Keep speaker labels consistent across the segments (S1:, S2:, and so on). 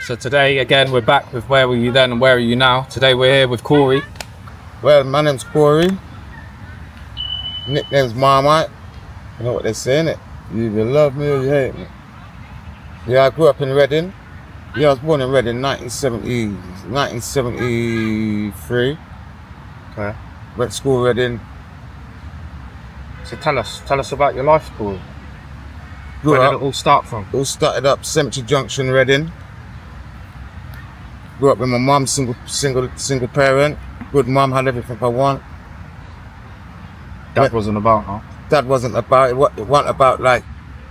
S1: So today, again, we're back with Where Were You Then and Where Are You Now? Today we're here with Corey.
S2: Well, my name's Corey. Nickname's Marmite. You know what they say, innit? You either love me or you hate me. Yeah, I grew up in Reading. Yeah, I was born in Reading, 1973.
S1: Okay.
S2: Went to school in Reading.
S1: So tell us about your life, Corey.
S2: Grew
S1: Where
S2: up.
S1: did it all start from?
S2: All started up Cemetery Junction, Reading. Grew up with my mum, single parent. Good mum, had everything I want.
S1: That wasn't about, huh?
S2: That wasn't about it. It wasn't about like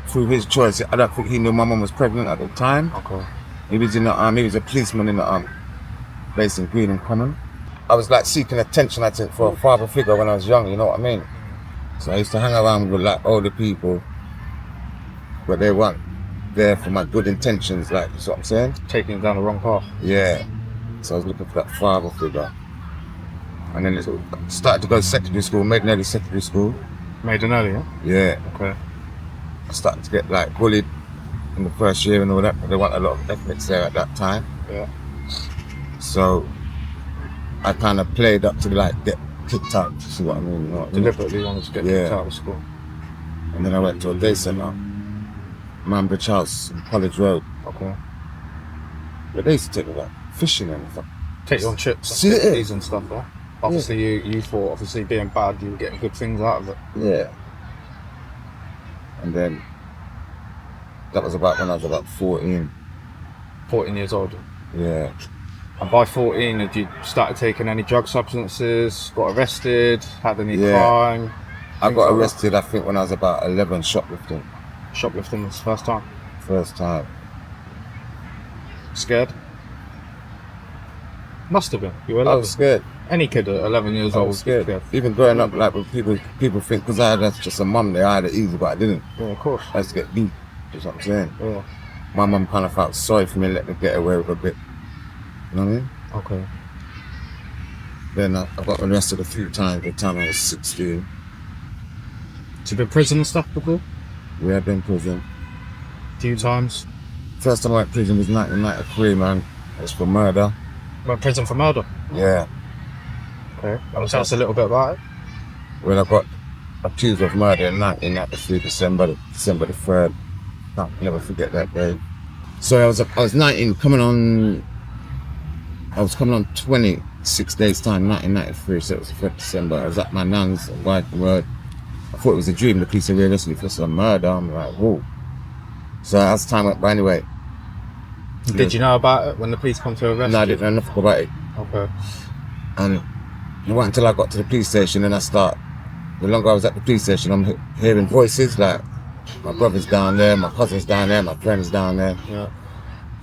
S2: through his choice. I don't think he knew my mum was pregnant at the time.
S1: Okay.
S2: He was in the he was a policeman in the based in Green and Common. I was like seeking attention, I think, for a father figure when I was young. You know what I mean? So I used to hang around with like older people, but they weren't there for my good intentions. Like, you see what I'm saying?
S1: Taking you down the wrong path.
S2: Yeah. So I was looking for that father figure. And then it started to go to secondary school, made nearly secondary school.
S1: Made an early, huh?
S2: Yeah.
S1: Okay.
S2: I started to get like bullied in the first year and all that, but there weren't a lot of ethnics there at that time.
S1: Yeah.
S2: So I kind of played up to like get kicked out, you see what I mean? You know what I mean?
S1: Deliberately wanted to get kicked out of school.
S2: And then I went to a day centre, Manbridge House, College Road.
S1: Okay.
S2: But they used to take me like fishing and stuff.
S1: Take you on trips and stuff, huh? Obviously, you thought, obviously, being bad, you were getting good things out of it.
S2: Yeah. And then that was about when I was about 14.
S1: 14 years old.
S2: Yeah.
S1: And by 14, had you started taking any drug substances, got arrested, had any crime?
S2: I got arrested, I think, when I was about 11, shoplifting.
S1: Shoplifting was the first time?
S2: First time.
S1: Scared? Must have been. You were 11.
S2: I was scared.
S1: Any kid at 11 years old
S2: was scared. Even growing up, like, when people think, because I had just a mum there, I had it easy, but I didn't.
S1: Yeah, of course.
S2: I used to get beat, that's what I'm saying.
S1: Yeah.
S2: My mum kind of felt sorry for me, let me get away with a bit. You know what I mean?
S1: Okay.
S2: Then I got arrested a few times, the time I was 16.
S1: So you been in prison and stuff before?
S2: Yeah, I've been in prison.
S1: A few times?
S2: First time I went to prison was 1993, man. It was for murder.
S1: Went to prison for murder?
S2: Yeah.
S1: Okay. Tell us a little bit about it.
S2: When I got accused of murder in 1993, December the 3rd. I'll never forget that day. So I was 19, I was coming on 26 days time, 1993, so it was the 3rd December. I was at my nan's on Wycombe Road. I thought it was a dream, the police arrested me for some murder. I'm like, whoa. So as time went by anyway.
S1: Did you know about it when the police come to arrest you?
S2: No, I didn't know nothing about it.
S1: Okay.
S2: And it wasn't until I got to the police station and the longer I was at the police station, I'm hearing voices like, my brother's down there, my cousin's down there, my friend's down there.
S1: Yeah.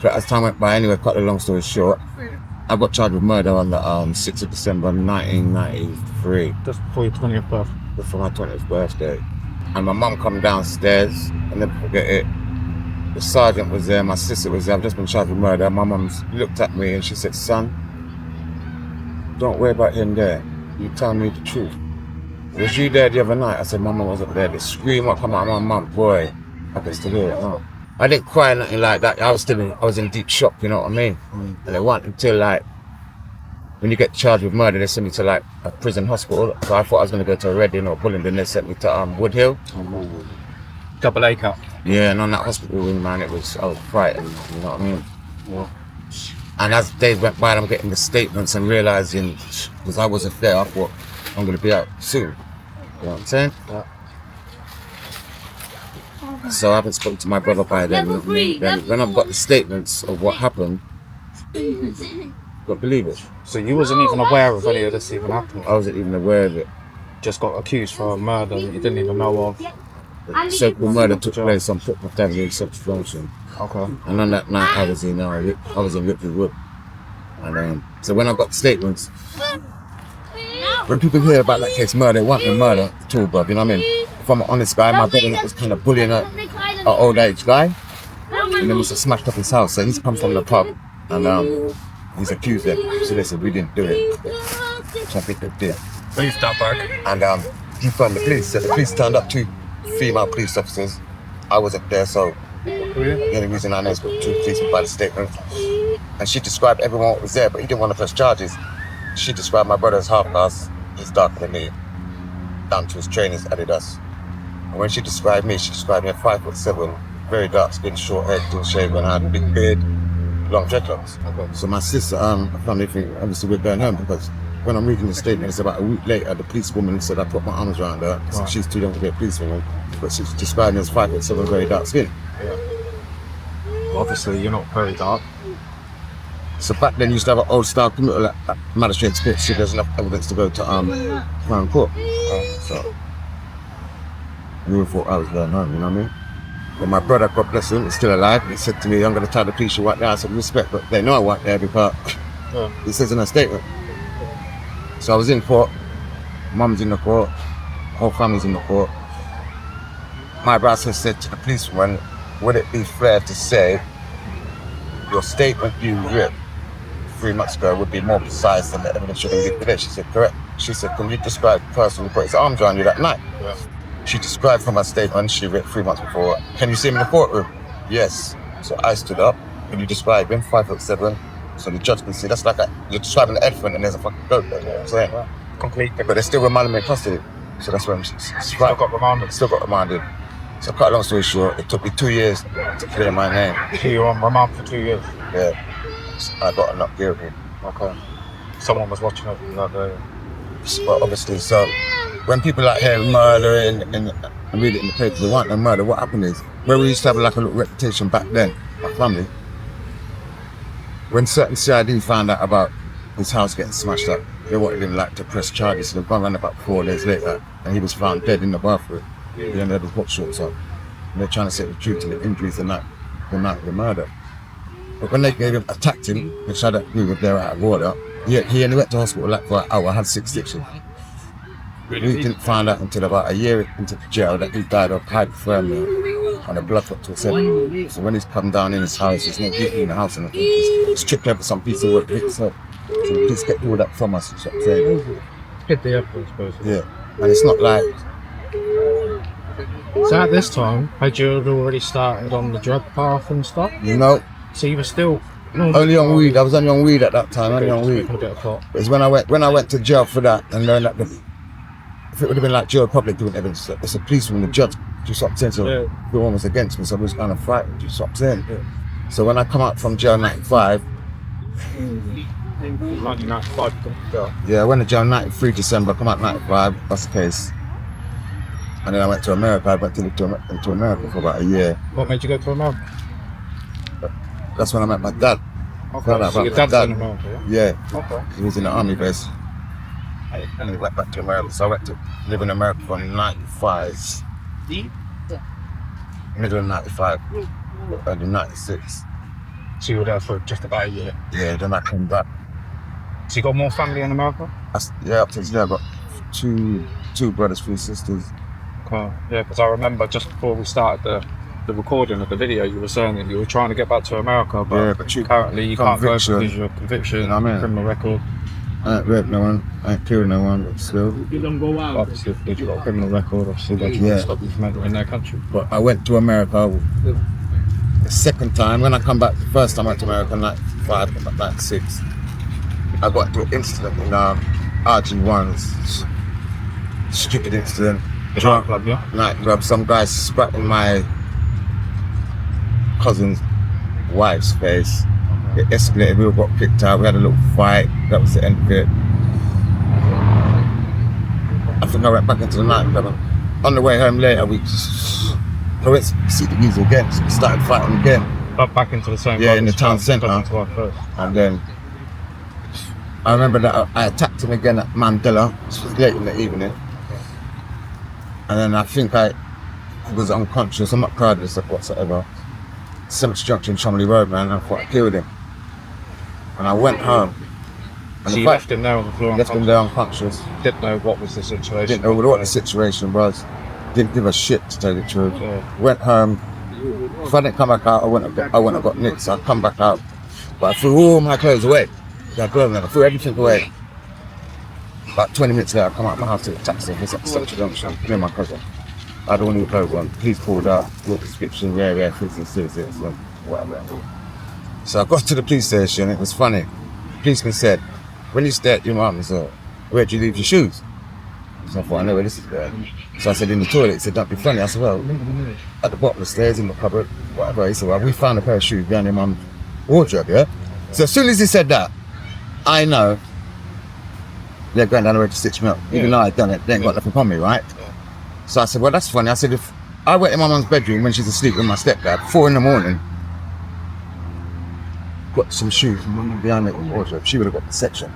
S2: But as time went by anyway, cut the long story short, I got charged with murder on the 6th of December 1993.
S1: Just before your 20th birthday?
S2: Before my 20th birthday. And my mum come downstairs, I'll never forget it. The sergeant was there, my sister was there, I've just been charged with murder. My mum looked at me and she said, son, don't worry about him there. You tell me the truth. Was you there the other night? I said, my mum wasn't there. The scream would come out of my mum, boy. I can still hear it now. I didn't cry or nothing like that. I was in deep shock, you know what I mean? And it wasn't until like, when you get charged with murder, they sent me to like a prison hospital. So I thought I was going to go to Reading or Bullingdon. They sent me to Wood Hill.
S1: Double A cup.
S2: Yeah, and on that hospital room, man, I was frightened, you know what I mean? Yeah. And as days went by, I'm getting the statements and realizing, because I wasn't there, I thought I'm going to be out soon. You know what I'm saying?
S1: Yeah.
S2: So I haven't spoken to my brother by then. Then when I've got the statements of what happened, got believe it.
S1: So you wasn't even aware of any of this even happening?
S2: I wasn't even aware of it.
S1: Just got accused for a murder that you didn't even know of?
S2: The circle murder took place on Footpath Avenue in Central Junction.
S1: Okay.
S2: And on that night I was in Ripley Wood. And so when I got the statements, when people hear about that case murder, it wasn't a murder at all, bruv, you know what I mean? If I'm an honest guy, my brother was kind of bullying an old age guy. And then must have smashed up his house. So he's come from the pub and he's accused them. So they said we didn't do it. So I think they did.
S1: Leave that back.
S2: And he phoned the police. So the police turned up, 2 female police officers. I wasn't there, so the only reason I know is because 2 police by the statement. And she described everyone that was there, but he didn't want to press charges. She described my brother as half-caste, he's darker than me, down to his trainers, Adidas. And when she described me as 5'7", very dark skin, short hair, clean shaven, and I had a big beard, long dreadlocks. Okay. So my sister, family thing, obviously we're going home because when I'm reading the statement, it's about a week later, the policewoman said I put my arms around her. So she's too young to be a policewoman, but she's described me as 5'7", very dark skin.
S1: Yeah. Obviously, you're not very dark.
S2: So back then, you used to have an old style criminal like magistrate's court, so there's enough evidence to go to Crown Court. So we all thought I was going home, you know what I mean? But my brother, God bless him, is still alive. He said to me, I'm going to tell the police you white there. I said, respect, but they know I white there because he says in a statement. So I was in court, mum's in the court, whole family's in the court. My brother said to the policeman, would it be fair to say your statement you ripped 3 months ago would be more precise than the evidence you're going to give today? She said, correct. She said, can you describe the person who put his arms around you that night? Yeah. She described from her statement she ripped 3 months before. Can you see him in the courtroom? Yes. So I stood up. Can you describe him? 5'7". So the judge can see. That's like you're describing an elephant and there's a fucking goat there. You know what I'm saying? Right.
S1: Completely.
S2: But they still remanded me in custody. So that's when
S1: still got remanded.
S2: Still got remanded. So cut a long story short, it took me 2 years to clear my name.
S1: So you were on remand for 2 years?
S2: Yeah. So I got not guilty.
S1: Okay. Someone was watching over you that day.
S2: But obviously, so when people like hear murder and read it in the papers, they want no murder. What happened is, where we used to have like a little reputation back then, my family, when certain CID found out about his house getting smashed up, they wanted him like to press charges. So they've gone around about 4 days later, and he was found dead in the bathroom. He ended up with hot shorts on. And they're trying to set the truth to the injuries the night of the murder. But when they attacked him, which I don't agree with, they were out of order, he only went to hospital like for an hour, had 6 stitches. We didn't find out until about a year into the jail that he died of hypothermia and a blood clot to his head. So when he's come down in his house, there's no heat in the house, and he's tripped over some piece of work. So please get all that from us, you know what I'm saying?
S1: Hit the evidence, basically.
S2: Yeah, and it's not like.
S1: So at this time, had you already started on the drug path and stuff?
S2: No.
S1: So you were still
S2: only on weed. I was only on weed at that time. Only on weed.
S1: A bit of pot.
S2: It's when I went to jail for that and learned that if it would have been like jail public doing evidence, it's a policeman, the judge, just what I'm saying. So everyone was against me, so I was kind of frightened. Just what I'm saying. Yeah. So when I come out from jail 95.
S1: 1995.
S2: Yeah, I went to jail 93 December. Come out 95. That's the case. And then I went to America. I went to America for about a year.
S1: What made you go to America?
S2: That's when I met my dad.
S1: Okay, so your dad's in America, yeah?
S2: Yeah.
S1: Okay.
S2: He was in the army base. And he went back to America. So I went to live in America for 95. Middle of 95. Early 96.
S1: So you were there for just about a year?
S2: Yeah, then I came back.
S1: So you got more family in America?
S2: Yeah, up to today I've got two brothers, 3 sisters.
S1: Okay. Yeah, because I remember just before we started the recording of the video, you were saying that you were trying to get back to America, but currently you can't go because of your conviction, criminal record.
S2: I ain't raped no one, I ain't killed no one, but still.
S1: You don't go out. Obviously, because you've got a criminal record, obviously they're trying to stop you from entering their country.
S2: But I went to America the second time. When I come back, the first time I went to America, 95, come back 96. I got into an incident in RG1's stupid incident.
S1: The nightclub, yeah?
S2: Nightclub, some guy spat in my cousin's wife's face. It escalated, we all got picked up, we had a little fight, that was the end of it. I think I went back into the nightclub. On the way home later, we went to see the music again, so we started fighting again.
S1: Back into the same
S2: in the town centre. And then I remember that I attacked him again at Mandela. It was late in the evening. And then I think I was unconscious. I'm not proud of this or whatsoever. Cemetery Junction, Chumley Road, man. I thought I killed him. And I went home. And
S1: so you left him there on the floor?
S2: Left him there unconscious.
S1: Didn't know what was the situation?
S2: Didn't know what the situation was. Didn't give a shit, to tell you the truth. Yeah. Went home. If I didn't come back out, I wouldn't have got nicked. So I come back out. But I threw all my clothes away. I threw everything away. About 20 minutes later, I come out of my house to the taxi. It's at Cemetery Junction, me and my cousin. I had all new clothes on. Police pulled up, wrote description, rare, fits and serious, whatever. So I got to the police station. It was funny. The policeman said, when you stay at your mum's, where do you leave your shoes? So I thought, I know where this is going. So I said, in the toilet. He said, don't be funny. I said, well, at the bottom of the stairs, in the cupboard, whatever. He said, well, we found a pair of shoes behind your mum's wardrobe, yeah? So as soon as he said that, I know they're going down the road to stitch me up. Even though I'd done it, they ain't got nothing on me, right? So I said, well, that's funny. I said, if I went in my mum's bedroom when she's asleep with my stepdad, 4 a.m, got some shoes behind the wardrobe, she would have got the section.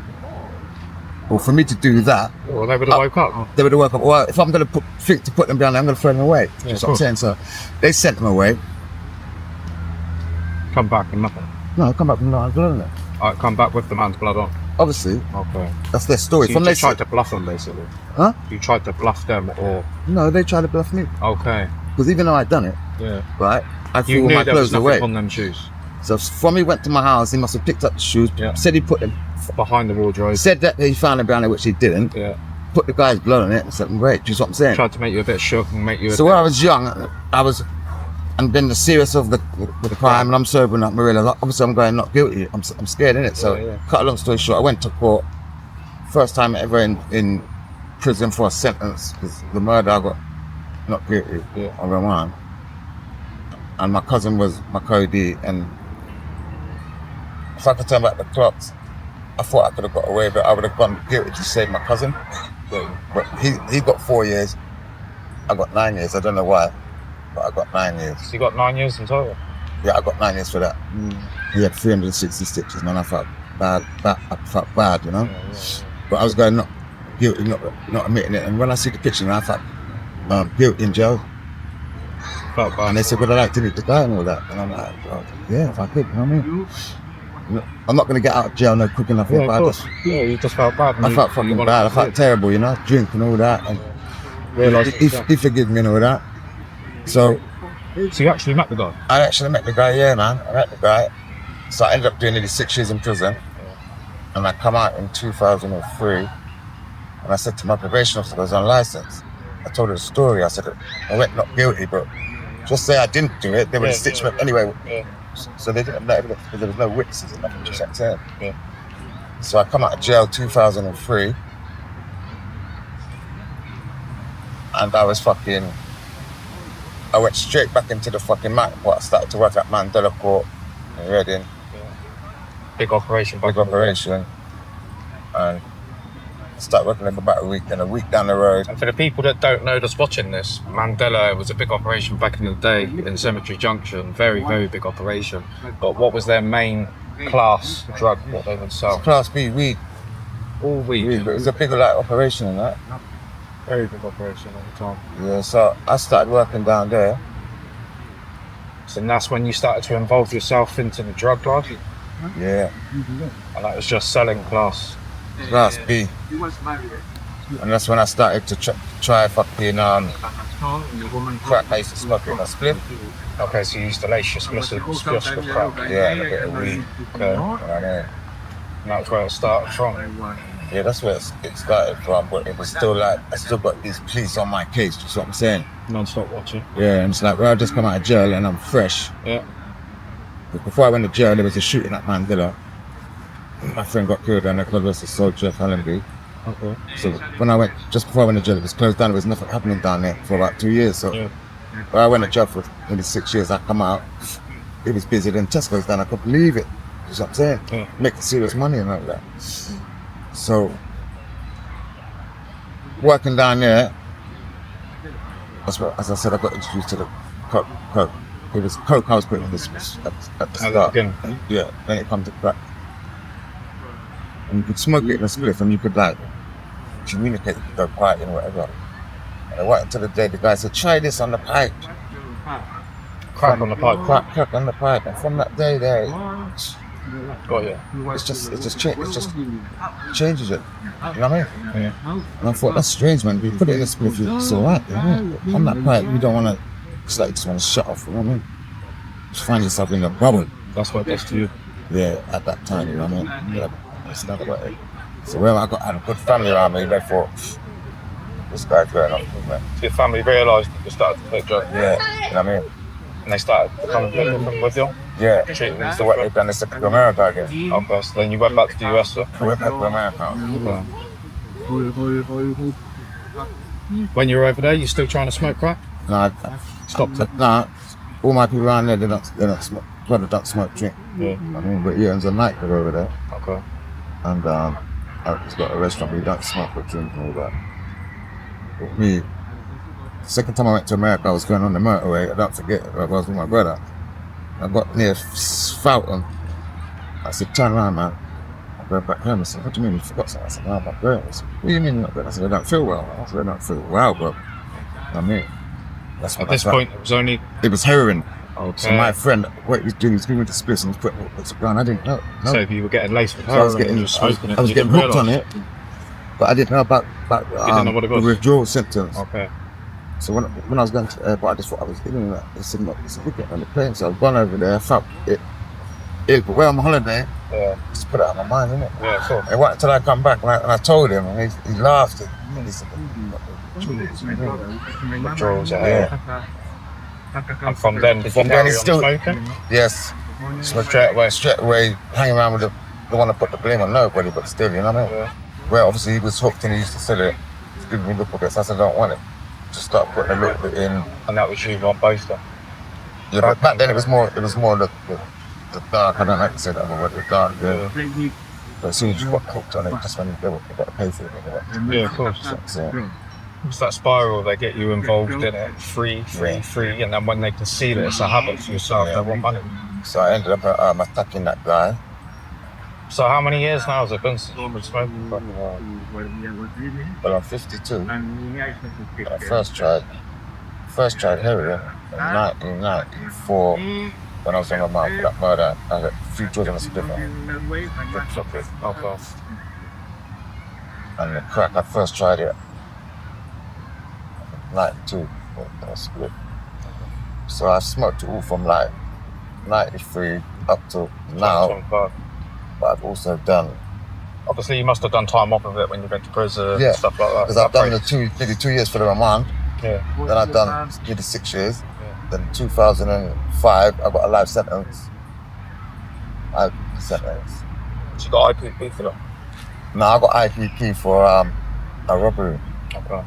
S2: Well, for me to do that,
S1: well, they would have woke up.
S2: They would have woke up. Well, if I'm going to think to put them down there, I'm going to throw them away. That's what I'm saying. So they sent them away.
S1: Come back and nothing.
S2: No, come back with the man's blood on it.
S1: Alright, come back with the man's blood on.
S2: Obviously.
S1: Okay.
S2: That's their story.
S1: So you just tried to bluff them, basically.
S2: Huh?
S1: You tried to bluff them, or?
S2: No, they tried to bluff me.
S1: Okay.
S2: Because even though I'd done it, right, I threw all my clothes away.
S1: On them shoes.
S2: So from he went to my house, he must have picked up the shoes. Said he put them
S1: behind the wardrobe.
S2: Said that he found them behind it, which he didn't.
S1: Yeah.
S2: Put the guy's blood on it and said, great, just what I'm saying.
S1: Tried to make you a bit shook and make you.
S2: So when I was young, and then the serious of the crime, and I'm sobering up, Marilla. Obviously, I'm going not guilty. I'm scared, innit? So, cut a long story short, I went to court. First time ever in prison for a sentence, because the murder I got not guilty on remand. And my cousin was my co-D, and if I could turn back the clocks, I thought I could have got away, but I would have gone guilty to save my cousin. But he got 4 years. I got 9 years. I don't know why, but I got 9 years.
S1: So you got 9 years in total?
S2: Yeah, I got 9 years for that. He had 360 stitches, man. I felt bad, you know. But I was going not guilty, not admitting it. And when I see the picture, I felt guilty in jail.
S1: Felt bad.
S2: And they said, would I like to meet the guy and all that? And I'm like, well, yeah, if I could, you know what I mean? I'm not going to get out of jail no quick enough.
S1: You just felt bad.
S2: I felt fucking bad. I felt terrible, you know, drink and all that. And he forgave me and all that. So
S1: you actually met the guy?
S2: I actually met the guy, yeah, man. I met the guy. So I ended up doing nearly 6 years in prison. And I come out in 2003. And I said to my probation officer, I was on license. I told her the story. I said, I went not guilty, but just say I didn't do it. They would have stitched me up anyway. So they didn't have no evidence because there was no witnesses and nothing, just that term. So I come out of jail 2003. And I went straight back into the fucking mountain pot. I started to work at Mandela Court in Reading.
S1: Big operation.
S2: And I started working there for about a week, and a week down the road.
S1: And for the people that don't know that's watching this, Mandela was a big operation back in the day in Cemetery Junction. Very, very big operation. But what was their main class drug, what they would sell?
S2: Class B, weed.
S1: All weed.
S2: But it was a big operation and that.
S1: Very big operation at the time.
S2: Yeah, so I started working down there.
S1: So that's when you started to involve yourself into the drug life?
S2: Yeah.
S1: And that was just selling class
S2: B. And that's when I started to try fucking crack. I used to smoke it in a spliff.
S1: Okay, so you used to lace your spliffs with crack?
S2: Yeah, and a bit of weed.
S1: Okay. And that was where it started from?
S2: Yeah, that's where it started from, but it was still like, I still got these police on my case, you see what I'm saying?
S1: Non-stop watching?
S2: Yeah, and it's like, well, I just come out of jail and I'm fresh.
S1: Yeah.
S2: But before I went to jail, there was a shooting at Mandela. My friend got killed and the club was a soldier of Allenby.
S1: Okay.
S2: So when just before I went to jail, it was closed down. There was nothing happening down there for about 2 years. So when I went to jail for maybe 6 years, I come out, it was busy, then Tesco's down, I couldn't believe it. You know what I'm saying?
S1: Yeah.
S2: Making serious money and all that. So working down there, as I said, I got introduced to the coke. It was coke I was putting in this at the start. Yeah, then it comes to crack. And you could smoke it in a spliff and you could like communicate, you could go partying or whatever. And I went until the day the guy said, try this on the pipe.
S1: Crack on the pipe?
S2: Crack on the pipe. And from that day there,
S1: got you.
S2: It just changes it. You know what I mean?
S1: Yeah.
S2: And I thought, that's strange, man. If you put it in a spliff, it's alright. You know? On that pipe, you don't want to, it's like you just want to shut off, you know what I mean? Just find yourself in a bubble.
S1: That's what it does to you.
S2: Yeah, at that time, you know what I mean? Yeah, it's not about it. So when I had a good family around me, they thought, this guy's going off, man.
S1: So your family realised that you started to take drugs?
S2: Yeah, you know what I mean?
S1: And they started to come with you?
S2: Yeah, so what they've done is to come to America again.
S1: Okay, so then you went back to the US, sir?
S2: I went back to America.
S1: When you were over there, you still trying to smoke crack?
S2: No,
S1: Stopped it?
S2: nah, all my people around there, they don't smoke, brother don't smoke, drink.
S1: Yeah.
S2: I mean, but yeah, there's a nightclub over there.
S1: Okay.
S2: And it's got a restaurant where you don't smoke but drink and all that. But me, the second time I went to America, I was going on the motorway. I don't forget, I was with my brother. I got near Fountain. I said, turn around, man. I go back home. I said, what do you mean you forgot something? I said, no, I'm not going. I said, what do you mean you're not going? I said, I don't feel well. I said, I don't feel well, bro. I mean, that's
S1: at this point, it
S2: was heroin.
S1: Okay.
S2: So my friend, what he was doing, he was giving me the splits and he was putting it around. I didn't know. No.
S1: So you were getting laced with heroin,
S2: I was getting hooked on it, but I didn't know about
S1: didn't know what it was.
S2: the withdrawal symptoms.
S1: Okay.
S2: So when I was going to the airport, I just thought I was getting that. They said, look, it's a wicket on the plane. So I've gone over there, I felt it. But when I'm on holiday, just put it out of my mind, innit?
S1: Yeah, cool.
S2: It wasn't until I come back and I told him, and he laughed. He said,
S1: withdrawals, yeah. And from then, did you carry on smoking?
S2: Yes. So straight away, hanging around with the one to put the blame on nobody, but still, you know what I mean?
S1: Yeah.
S2: Well, obviously he was hooked and he used to sell it. He's giving me little bits. I said, I don't want it. Just start putting a little bit in.
S1: And that was you on both then?
S2: Yeah, but back then it was more the dark. I don't like to say that, but the dark. Yeah. But as soon as you got hooked on it, just when they got to pay for it.
S1: Yeah, of course.
S2: So,
S1: it's that spiral, they get you involved in it, free, and then when they can see that it's a habit for yourself, they want money.
S2: So I ended up attacking that guy.
S1: So how many years now has it been since you've been smoking?
S2: Well, I'm 52. I first tried heroin in 1994 when I was on my mouth for that murder. I had a few drugs on a different. And the crack, I first tried it 92. Split. So I smoked it all from like 93 up to now. But I've also done.
S1: Obviously, you must have done time off of it when you went to prison and stuff like that.
S2: Because I've done nearly 2 years for the remand.
S1: Yeah.
S2: Then I've done nearly 6 years. Yeah. Then 2005, I got a life sentence. So
S1: you got IPP for that?
S2: No, I got IPP for a robbery.
S1: Okay.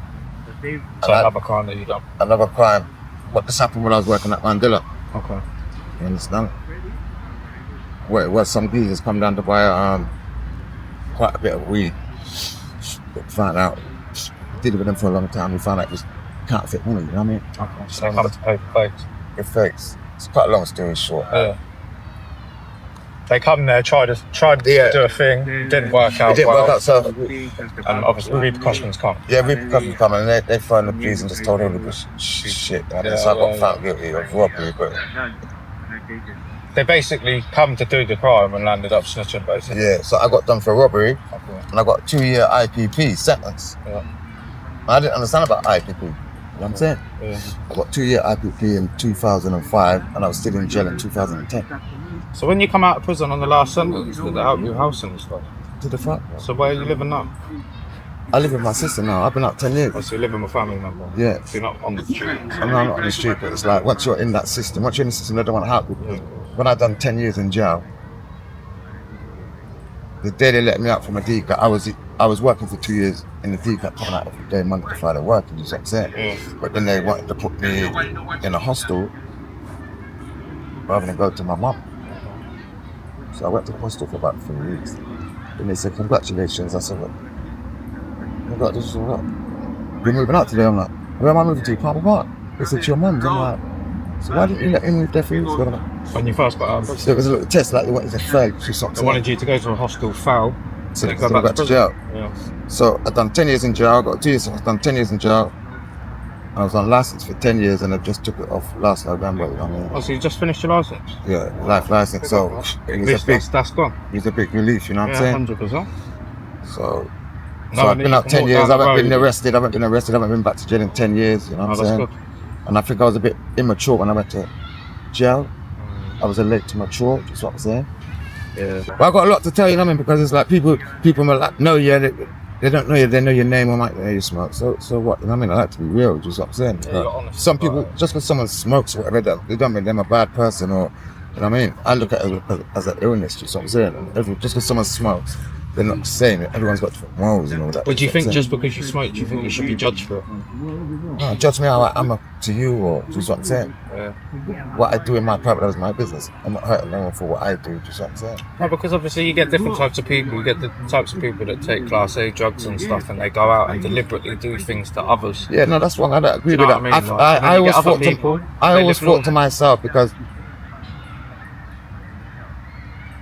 S1: So another crime that you done?
S2: Another crime. What this happened when I was working at Mandela.
S1: Okay.
S2: You understand? Where it was some geezers come down to buy quite a bit of weed. Found out, did it with them for a long time. We found out it was counterfeit money, you know what I mean?
S1: Okay. So they come to pay for fakes?
S2: For fakes. It's quite a long story short.
S1: Yeah. They come there, tried to do a thing, didn't work out.
S2: It didn't work out, so.
S1: And obviously repercussions come.
S2: Yeah, repercussions come, and they phoned the police and just told everybody shit. So I got found guilty of robbery, but.
S1: They basically come to do the crime and landed up snitching, basically.
S2: Yeah, so I got done for robbery, and I got 2-year IPP sentence.
S1: Yeah.
S2: I didn't understand about IPP. You know what I'm saying?
S1: Yeah.
S2: I got 2-year IPP in 2005, and I was still in jail in 2010.
S1: So when you come out of prison on the last sentence, did they help you housing and stuff?
S2: To the fuck?
S1: So where are you living now?
S2: I live with my sister now. I've been out 10 years.
S1: Oh, so you live with a family member?
S2: Yeah.
S1: So you're not on the street?
S2: I'm not on the street, but it's like once you're in that system, they don't want to help you. Yeah. When I done 10 years in jail, the day they let me out from a DCAT, I was working for 2 years in the DCAT, coming out every day, Monday to Friday working, you know what I'm saying?
S1: Yeah.
S2: But then they wanted to put me in a hostel rather than go to my mum. So I went to the hostel for about 3 weeks. Then they said, congratulations. I said, what? Congratulations for what? You're moving out today? I'm like, where am I moving to? Palmer Park. They said, to your mum's. I'm like, so why didn't you let me move there 3 weeks ago?
S1: When you first got out?
S2: So it was a little test, like they wanted to fail.
S1: They wanted you to go to a hostel, foul,
S2: so they go back to jail.
S1: Yeah.
S2: So I've done 10 years in jail, I got 2 years, I've done 10 years in jail. I was on license for 10 years and I just took it off last November. I mean,
S1: oh, so you just finished your license?
S2: Yeah, life license. So
S1: that's gone.
S2: It was a big relief, you know what I'm saying?
S1: 100%.
S2: So I've been out 10 years, I haven't been arrested, I haven't been back to jail in 10 years, you know what I'm saying? Good. And I think I was a bit immature when I went to jail. I was late to mature, that's what I'm saying.
S1: Yeah.
S2: But I got a lot to tell you, know what I mean? Because it's like people are like, no, yeah, they don't know you, they know your name, I'm like, yeah, you smoke. So what, you know what I mean? I like to be real, just what I'm saying.
S1: Yeah,
S2: some people, just because someone smokes or whatever, they don't mean they're a bad person or You know what I mean? I look at it as an illness, just what I'm saying. Just because someone smokes, they're not saying it. Everyone's got different morals and all that.
S1: But do you think just because you smoke, do you think you should be judged for it?
S2: No, judge me how I am to you, or just what I'm saying.
S1: Yeah.
S2: What I do in my private life is my business. I'm not hurting no one for what I do, just what I'm saying.
S1: No, because obviously you get different types of people. You get the types of people that take Class A drugs and stuff, and they go out and deliberately do things to others.
S2: Yeah, no, that's wrong. I don't agree with that.
S1: I
S2: always thought to myself, because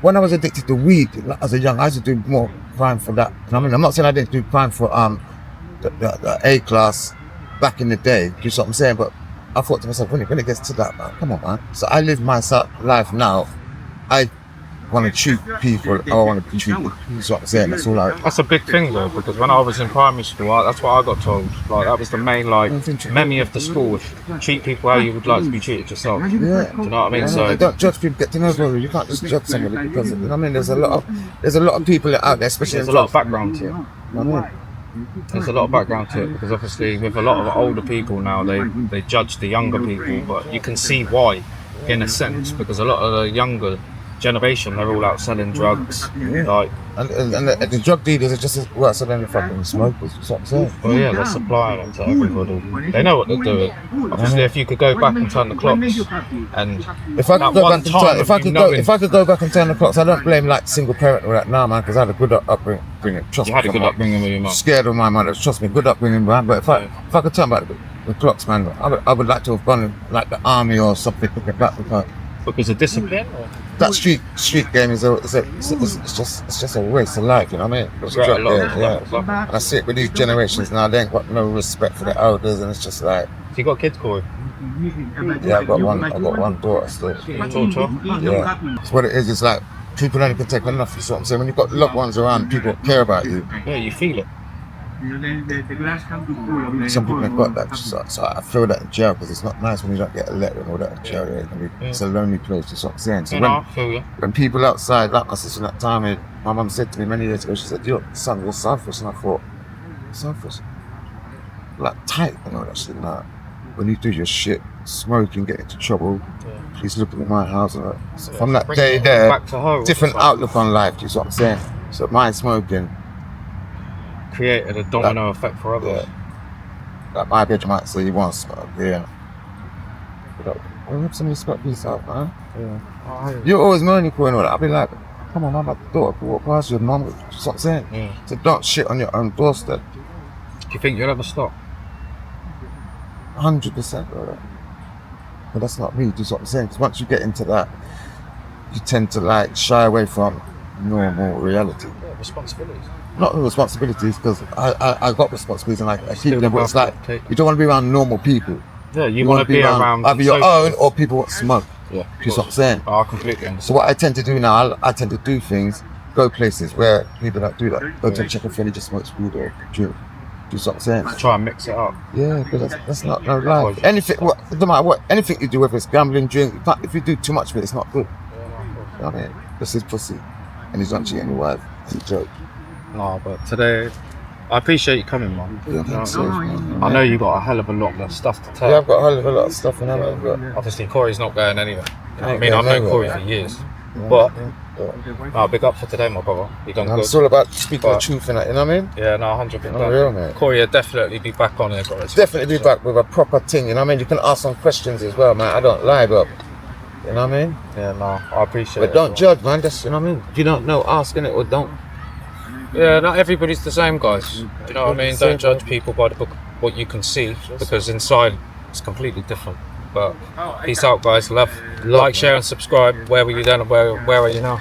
S2: when I was addicted to weed as a young, I used to do more crime for that. I mean, I'm not saying I didn't do crime for the A class back in the day. You see what I'm saying? But I thought to myself, when it gets to that, man, come on, man. So I live my life now. I want to treat people how I want to be treated. You see what I'm saying? That's all I.
S1: That's a big thing though, because when I was in primary school, that's what I got told. Like that was the main memory of the school: was treat people how you would like to be treated yourself.
S2: Yeah.
S1: Do you know what I mean?
S2: Yeah,
S1: So
S2: don't judge people. Get to know people. You can't just judge somebody because you know what I mean. There's a lot of people out there, especially.
S1: There's a lot of background to it.
S2: You know what I mean?
S1: There's a lot of background to it because obviously with a lot of older people now, they judge the younger people, but you can see why, in a sense, because a lot of the younger generation, they're all out selling drugs.
S2: Yeah.
S1: Like,
S2: and the drug dealers are just as worse than the fucking smokers. That's what I'm saying.
S1: well, yeah, they're supplying it to everybody. They know what they're doing. Obviously, if you could go back and turn the clocks, and
S2: if I could go back and turn the clocks, I don't blame like single parent or that now, man, because I had a good upbringing. Trust
S1: you
S2: me,
S1: had a good upbringing with your mum.
S2: Scared of my mother. Trust me, good upbringing, man. But if I could turn back the clocks, man, I would like to have gone in, like the army or something to get back
S1: because of discipline. Or?
S2: That street game is it's just a waste of life, you know what I mean? And I see it with these generations now. They ain't got no respect for the elders, and it's just like.
S1: So you got kids, Corey?
S2: Yeah, I got one daughter still. Yeah. It's what it is. It's like people only can take enough. You see what I'm saying? When you've got loved ones around, people care about you.
S1: Yeah, you feel it.
S2: Some people have got that, so I feel that in jail because it's not nice when you don't get a letter and all that in jail. It's a lonely place, just what I'm saying. So when people outside, like my sister that time, my mum said to me many years ago, she said, "Yo, son, you're selfish," and I thought, selfish, like tight and all that shit. Nah, when you do your shit, smoke and get into trouble, please look at my house. And so from that day there, different outlook on life. You see what I'm saying? So my smoking
S1: created a domino effect for others.
S2: Yeah. Like my bitch might say you want smoke, yeah. But I have somebody smoke this out, man. Yeah. You're always moaning for and all that. I'll be like, come on, man, my daughter could walk past your mum. That's what I'm saying. Yeah. So don't shit on your own doorstep.
S1: Do you think you'll ever stop?
S2: 100%, brother. But that's not me, just what I'm saying. Because once you get into that, you tend to like shy away from normal reality.
S1: Yeah, responsibilities.
S2: Not responsibilities, because I got responsibilities and I keep them, but it's like you don't want to be around normal people.
S1: Yeah, you want to be around
S2: either your own or people that smoke.
S1: Yeah,
S2: you know what I'm saying?
S1: I completely understand.
S2: So what I tend to do now, I tend to do things, go places where people don't do that. Go to check if any just smokes weed or drink. Do you know what I'm saying?
S1: Try and mix it up.
S2: Yeah, because that's not no life. Anything, no matter what, anything you do, whether it's gambling, drink, if you do too much of it, it's not good. You know what I mean? This is pussy, and he's not cheating your wife. It's a joke.
S1: No, but today, I appreciate you coming, man.
S2: Yeah,
S1: I know you got a hell of a lot of stuff to tell.
S2: Yeah, I've got a hell of a lot of stuff, and
S1: obviously Corey's not going anywhere. I mean, I've known Corey for years, but big up for today, my brother. You done good.
S2: It's all about speaking the truth, and you know what I mean?
S1: Yeah, no, 100%.
S2: Real, mate.
S1: Corey will definitely be back on here, guys.
S2: Definitely be back with a proper thing, you know what I mean? You can ask some questions as well, man. I don't lie, but you know what I mean?
S1: Yeah, no, I appreciate it.
S2: But don't judge, man. That's, you know what I mean? If you don't know, ask it or don't.
S1: Yeah, not everybody's the same, guys. Do you know what I mean? Don't judge people by the book, what you can see, because inside it's completely different. But peace out, guys. Love, like, share, and subscribe. Where were you then, and where are you now?